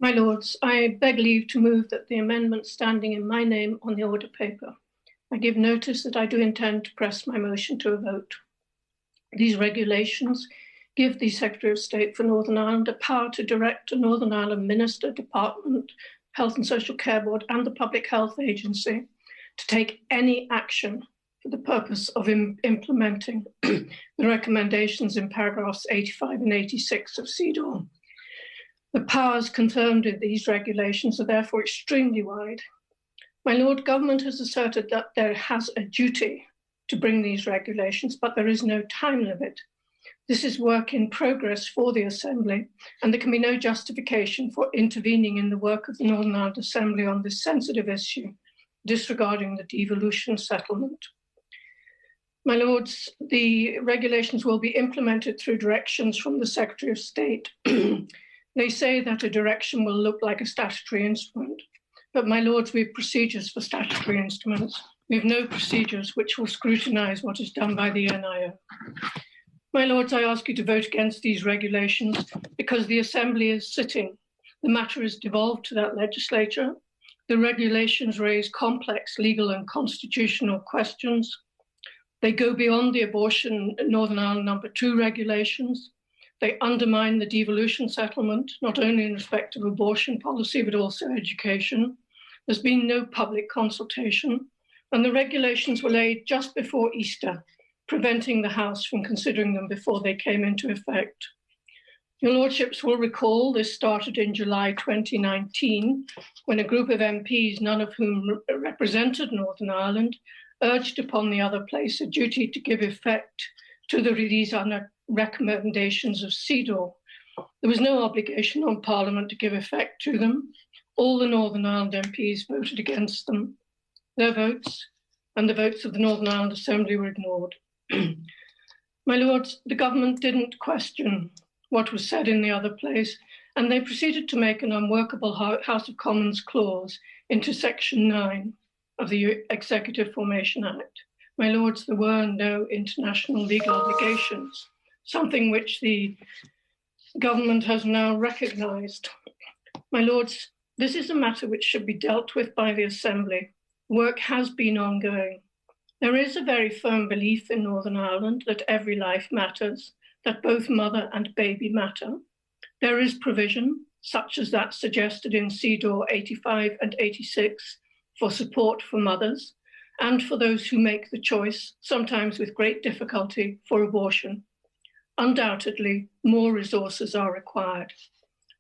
My Lords, I beg leave to move that the amendment standing in my name on the order paper. I give notice that I do intend to press my motion to a vote. These regulations give the Secretary of State for Northern Ireland a power to direct a Northern Ireland Minister, Department, Health and Social Care Board and the Public Health Agency to take any action for the purpose of implementing the recommendations in paragraphs 85 and 86 of CEDAW. The powers confirmed in these regulations are therefore extremely wide. My Lord, Government has asserted that there has a duty to bring these regulations, but there is no time limit. This is work in progress for the Assembly, and there can be no justification for intervening in the work of the Northern Ireland Assembly on this sensitive issue, disregarding the devolution settlement. My Lords, the regulations will be implemented through directions from the Secretary of State. They say that a direction will look like a statutory instrument, but my Lords, we have procedures for statutory instruments. We have no procedures which will scrutinise what is done by the NIO. My Lords, I ask you to vote against these regulations because the Assembly is sitting. The matter is devolved to that legislature. The regulations raise complex legal and constitutional questions. They go beyond the abortion Northern Ireland No. 2 regulations. They undermine the devolution settlement, not only in respect of abortion policy, but also education. There's been no public consultation, and the regulations were laid just before Easter, preventing the House from considering them before they came into effect. Your Lordships will recall this started in July 2019, when a group of MPs, none of whom represented Northern Ireland, urged upon the other place a duty to give effect to these recommendations of CEDAW. There was no obligation on Parliament to give effect to them. All the Northern Ireland MPs voted against them. Their votes and the votes of the Northern Ireland Assembly were ignored. My Lords, the government didn't question what was said in the other place, and they proceeded to make an unworkable House of Commons clause into Section 9 of the Executive Formation Act. My Lords, there were no international legal obligations, something which the government has now recognised. My Lords, this is a matter which should be dealt with by the Assembly. Work has been ongoing. There is a very firm belief in Northern Ireland that every life matters, that both mother and baby matter. There is provision, such as that suggested in CEDAW 85 and 86, for support for mothers and for those who make the choice, sometimes with great difficulty, for abortion. Undoubtedly, more resources are required.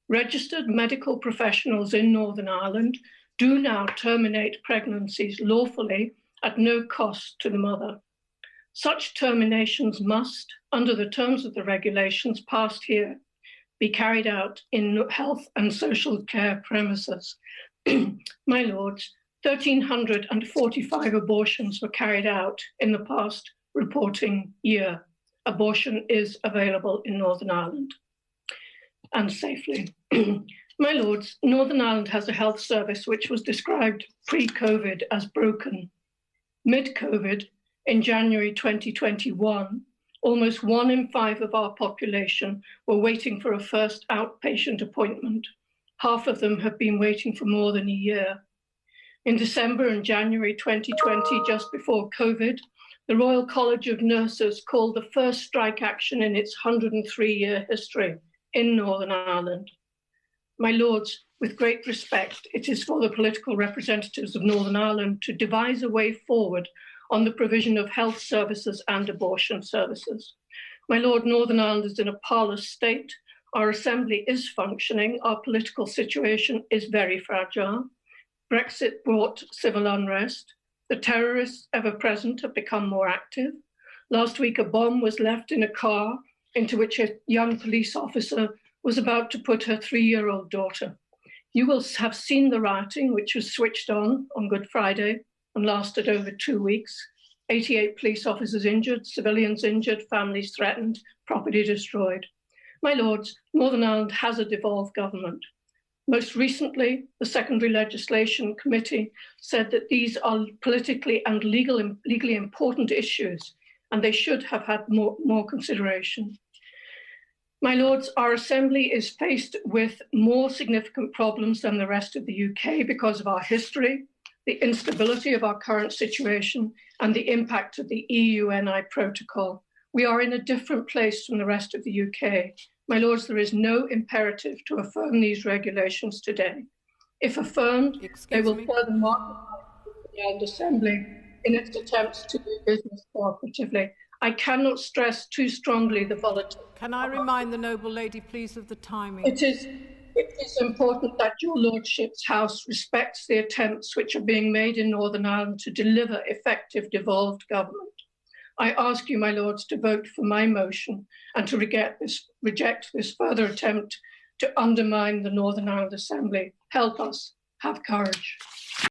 Registered medical professionals in Northern Ireland do now terminate pregnancies lawfully at no cost to the mother. Such terminations must, under the terms of the regulations passed here, be carried out in health and social care premises. My Lords, 1,345 abortions were carried out in the past reporting year. Abortion is available in Northern Ireland and safely. My Lords, Northern Ireland has a health service which was described pre-COVID as broken. Mid-COVID, in January 2021, almost 1 in 5 of our population were waiting for a first outpatient appointment. Half of them have been waiting for more than a year. In December and January 2020, just before COVID, the Royal College of Nurses called the first strike action in its 103-year history in Northern Ireland. My Lords, with great respect, it is for the political representatives of Northern Ireland to devise a way forward on the provision of health services and abortion services. My Lord, Northern Ireland is in a parlous state. Our Assembly is functioning. Our political situation is very fragile. Brexit brought civil unrest. The terrorists, ever present, have become more active. Last week, a bomb was left in a car into which a young police officer was about to put her 3-year-old daughter. You will have seen the rioting, which was switched on Good Friday and lasted over 2 weeks. 88 police officers injured, civilians injured, families threatened, property destroyed. My Lords, Northern Ireland has a devolved government. Most recently, the Secondary Legislation Committee said that these are politically and legally important issues, and they should have had more consideration. My Lords, our Assembly is faced with more significant problems than the rest of the UK because of our history, the instability of our current situation, and the impact of the EU-NI protocol. We are in a different place from the rest of the UK. My Lords, there is no imperative to affirm these regulations today. If affirmed, they will further marginalise the Island Assembly in its attempts to do business cooperatively. I cannot stress too strongly the volatility. Can I remind the noble lady, please, of the timing? It is important that your Lordship's House respects the attempts which are being made in Northern Ireland to deliver effective devolved government. I ask you, my Lords, to vote for my motion and to reject this further attempt to undermine the Northern Ireland Assembly. Help us. Have courage.